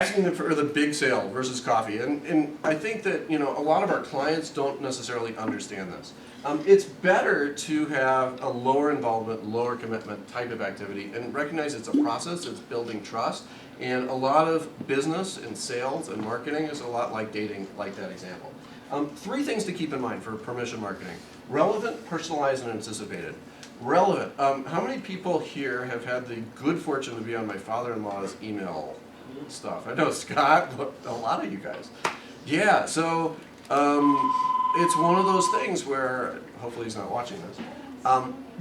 Asking them for the big sale versus coffee, and I think that a lot of our clients don't necessarily understand this. It's better to have a lower involvement, lower commitment type of activity, and recognize it's a process. It's building trust, and a lot of business and sales and marketing is a lot like dating, like that example. Three things to keep in mind for permission marketing: relevant, personalized, and anticipated. Relevant. How many people here have had the good fortune to be on my father-in-law's email stuff? I know Scott, but a lot of you guys. Yeah, so it's one of those things where, hopefully he's not watching this,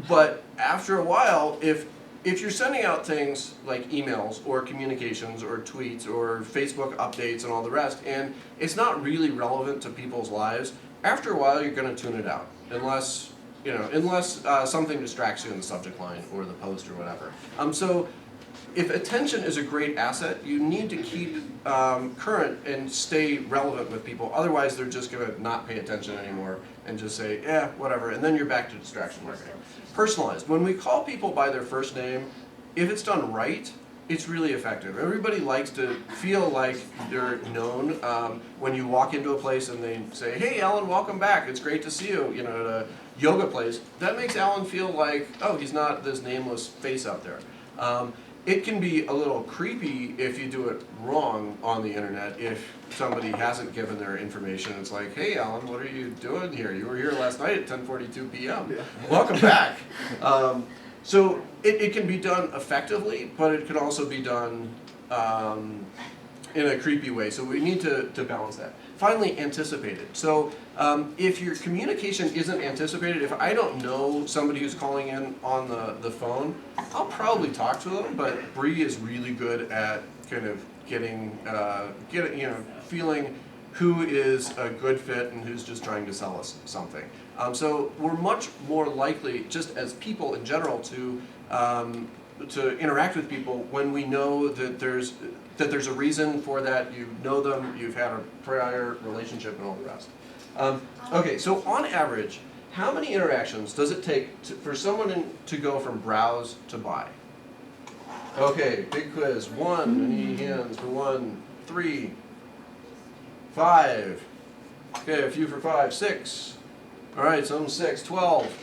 but after a while, if you're sending out things like emails or communications or tweets or Facebook updates and all the rest, and it's not really relevant to people's lives, after a while you're going to tune it out, unless something distracts you in the subject line or the post or whatever. So if attention is a great asset, you need to keep current and stay relevant with people. Otherwise, they're just going to not pay attention anymore and just say, yeah, whatever. And then you're back to distraction marketing. Personalized. When we call people by their first name, if it's done right, it's really effective. Everybody likes to feel like they're known. When you walk into a place and they say, hey, Alan, welcome back. It's great to see you, at a yoga place. That makes Alan feel like, oh, he's not this nameless face out there. It can be a little creepy if you do it wrong on the internet. If somebody hasn't given their information, it's like, hey Alan, what are you doing here? You were here last night at 10:42 p.m. Yeah. Welcome back. So it can be done effectively, but it can also be done in a creepy way. So we need to balance that. Finally, anticipated. So if your communication isn't anticipated, if I don't know somebody who's calling in on the phone, I'll probably talk to them, but Bree is really good at kind of feeling who is a good fit and who's just trying to sell us something. So we're much more likely, just as people in general, to interact with people when we know that there's a reason for that. You know them, you've had a prior relationship, and all the rest. Okay, so on average, how many interactions does it take for someone to go from browse to buy? Okay, big quiz. 1, any hands for 1, 3, 5. Okay, a few for 5, 6. All right, some 6, 12.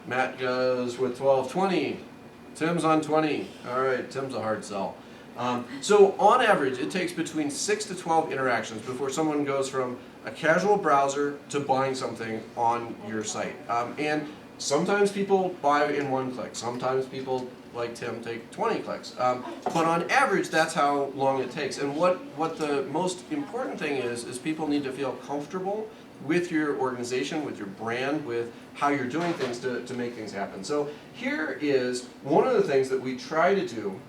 Matt goes with 12, 20. Tim's on 20. All right, Tim's a hard sell. So on average, it takes between 6 to 12 interactions before someone goes from a casual browser to buying something on your site. And sometimes people buy in 1 click. Sometimes people, like Tim, take 20 clicks. But on average, that's how long it takes. And what the most important thing is people need to feel comfortable with your organization, with your brand, with how you're doing things to make things happen. So here is one of the things that we try to do.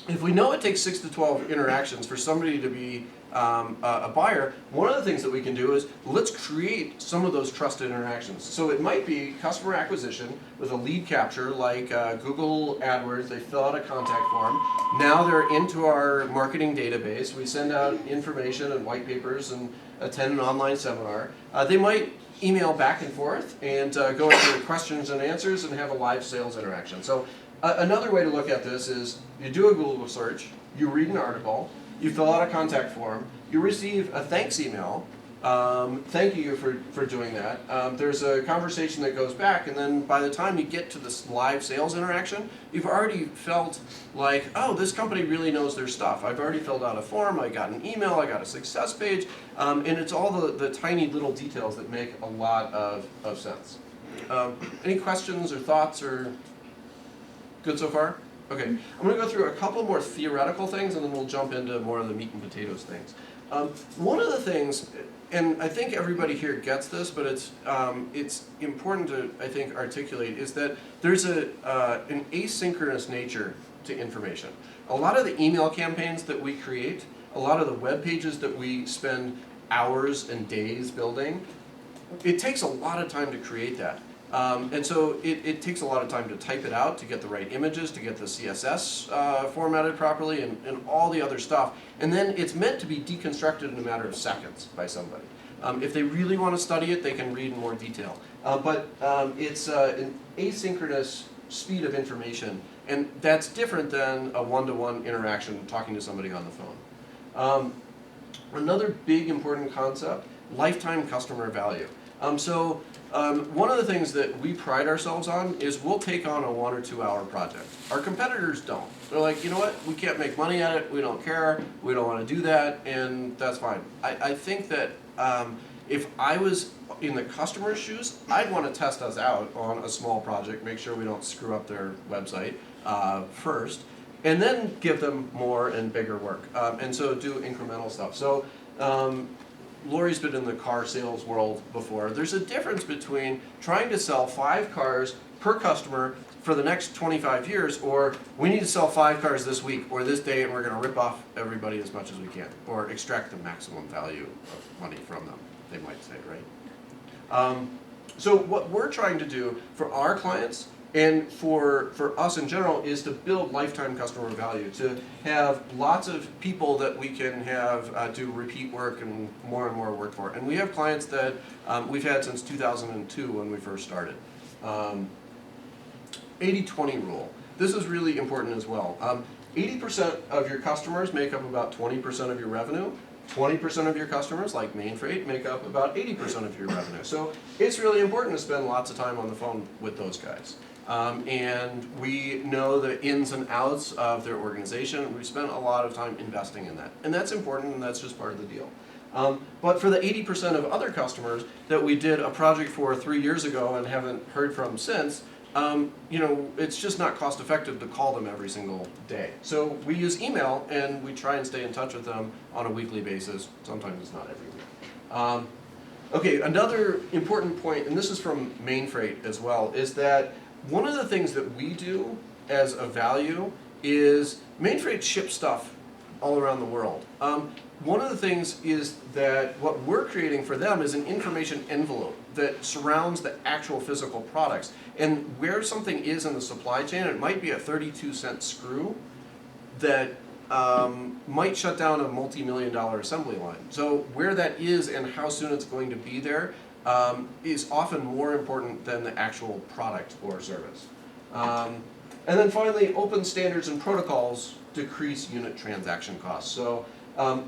If we know it takes 6 to 12 interactions for somebody to be a buyer, one of the things that we can do is let's create some of those trusted interactions. So it might be customer acquisition with a lead capture like Google AdWords. They fill out a contact form. Now they're into our marketing database. We send out information and white papers and attend an online seminar. They might email back and forth and go into questions and answers and have a live sales interaction. So another way to look at this is you do a Google search, you read an article, you fill out a contact form, you receive a thanks email, thank you for doing that. There's a conversation that goes back, and then by the time you get to this live sales interaction, you've already felt like, oh, this company really knows their stuff. I've already filled out a form, I got an email, I got a success page, and it's all the tiny little details that make a lot of sense. Any questions or thoughts or good so far? Okay, I'm going to go through a couple more theoretical things and then we'll jump into more of the meat and potatoes things. One of the things, and I think everybody here gets this, but it's important to, I think, articulate, is that there's an asynchronous nature to information. A lot of the email campaigns that we create, a lot of the web pages that we spend hours and days building, it takes a lot of time to create that. And so it takes a lot of time to type it out, to get the right images, to get the CSS formatted properly, and all the other stuff. And then it's meant to be deconstructed in a matter of seconds by somebody. If they really want to study it, they can read in more detail. But it's an asynchronous speed of information And that's different than a one-to-one interaction talking to somebody on the phone. Another big important concept, lifetime customer value. One of the things that we pride ourselves on is we'll take on a 1 or 2 hour project. Our competitors don't. They're like, you know what, we can't make money at it, we don't care, we don't want to do that, and that's fine. I think that if I was in the customer's shoes, I'd want to test us out on a small project, make sure we don't screw up their website first, and then give them more and bigger work. And so do incremental stuff. Lori's been in the car sales world before. There's a difference between trying to sell 5 cars per customer for the next 25 years, or we need to sell 5 cars this week or this day, and we're going to rip off everybody as much as we can, or extract the maximum value of money from them, they might say, right? So what we're trying to do for our clients and for us in general is to build lifetime customer value, to have lots of people that we can have do repeat work and more work for. And we have clients that we've had since 2002 when we first started. 80-20 rule. This is really important as well. 80% of your customers make up about 20% of your revenue. 20% of your customers, like Main Freight, make up about 80% of your revenue. So it's really important to spend lots of time on the phone with those guys. And we know the ins and outs of their organization. We spent a lot of time investing in that. And that's important, and that's just part of the deal. But for the 80% of other customers that we did a project for 3 years ago and haven't heard from since, it's just not cost effective to call them every single day. So we use email, and we try and stay in touch with them on a weekly basis. Sometimes it's not every week. Okay, another important point, and this is from Main Freight as well, is that one of the things that we do as a value is Main Freight ships stuff all around the world. One of the things is that what we're creating for them is an information envelope that surrounds the actual physical products. And where something is in the supply chain, it might be a 32-cent screw that might shut down a multi-million-dollar assembly line. So where that is and how soon it's going to be there is often more important than the actual product or service. And then finally, open standards and protocols decrease unit transaction costs. So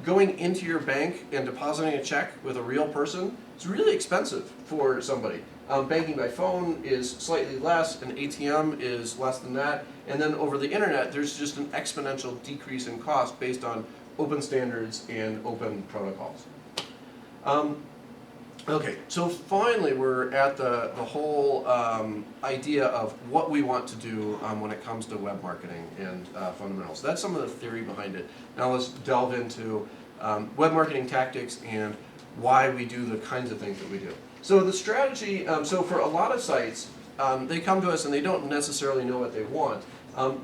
going into your bank and depositing a check with a real person is really expensive for somebody. Banking by phone is slightly less, an ATM is less than that, and then over the internet there's just an exponential decrease in cost based on open standards and open protocols. Okay, so finally we're at the whole idea of what we want to do when it comes to web marketing and fundamentals. That's some of the theory behind it. Now let's delve into web marketing tactics and why we do the kinds of things that we do. So the strategy, so for a lot of sites, they come to us and they don't necessarily know what they want.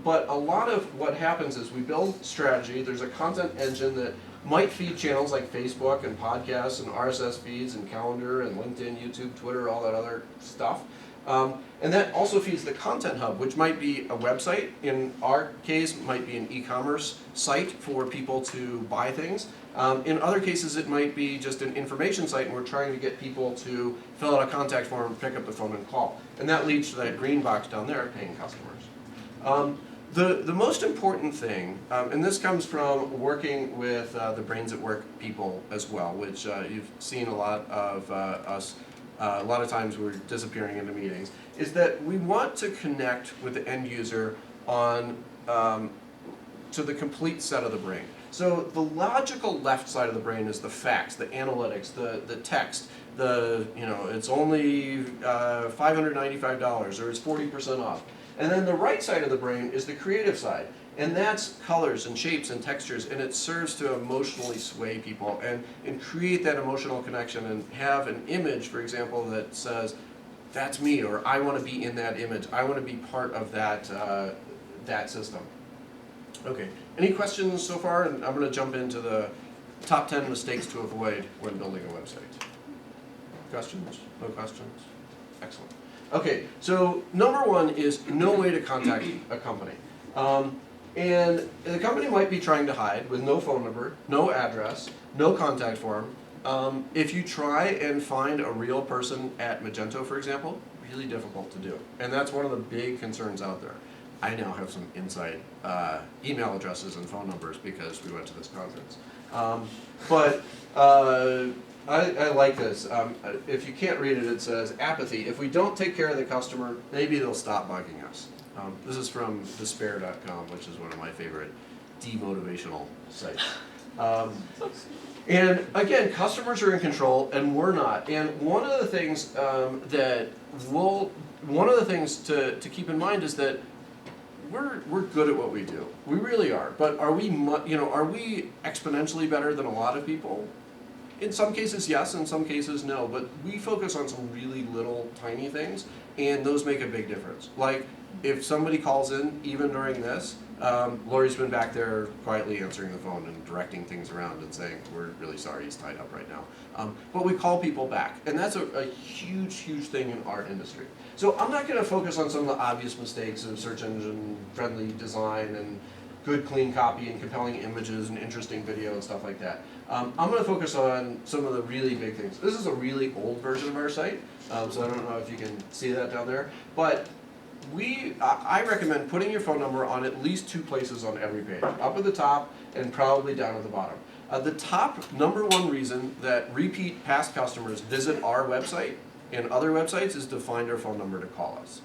But a lot of what happens is we build strategy. There's a content engine that might feed channels like Facebook and podcasts and RSS feeds and calendar and LinkedIn, YouTube, Twitter, all that other stuff. And that also feeds the Content Hub, which might be a website. In our case, might be an e-commerce site for people to buy things. In other cases, it might be just an information site, and we're trying to get people to fill out a contact form, pick up the phone, and call. And that leads to that green box down there, paying customers. The most important thing, and this comes from working with the Brains at Work people as well, which you've seen a lot of us, a lot of times we're disappearing into meetings, is that we want to connect with the end user on to the complete set of the brain. So the logical left side of the brain is the facts, the analytics, the text, it's only $595 or it's 40% off. And then the right side of the brain is the creative side. And that's colors and shapes and textures, and it serves to emotionally sway people and create that emotional connection and have an image, for example, that says, that's me, or I want to be in that image. I want to be part of that system. Okay, any questions so far? And I'm going to jump into the top 10 mistakes to avoid when building a website. Questions? No questions? Excellent. Okay, so number one is no way to contact a company. And the company might be trying to hide with no phone number, no address, no contact form. If you try and find a real person at Magento, for example, really difficult to do. And that's one of the big concerns out there. I now have some inside email addresses and phone numbers because we went to this conference. I like this. If you can't read it, it says, apathy. If we don't take care of the customer, maybe they'll stop bugging us. This is from despair.com, which is one of my favorite demotivational sites. And again, customers are in control and we're not. And one of the things to keep in mind is that we're good at what we do. We really are. But are we exponentially better than a lot of people? In some cases, yes. In some cases, no. But we focus on some really little, tiny things, and those make a big difference. Like if somebody calls in, even during this, Lori's been back there quietly answering the phone and directing things around and saying, we're really sorry, he's tied up right now. But we call people back, and that's a huge, huge thing in our industry. So I'm not going to focus on some of the obvious mistakes of search engine friendly design and good clean copy and compelling images and interesting video and stuff like that. I'm going to focus on some of the really big things. This is a really old version of our site, so I don't know if you can see that down there, but I recommend putting your phone number on at least 2 places on every page, up at the top and probably down at the bottom. The top #1 reason that repeat past customers visit our website and other websites is to find our phone number to call us.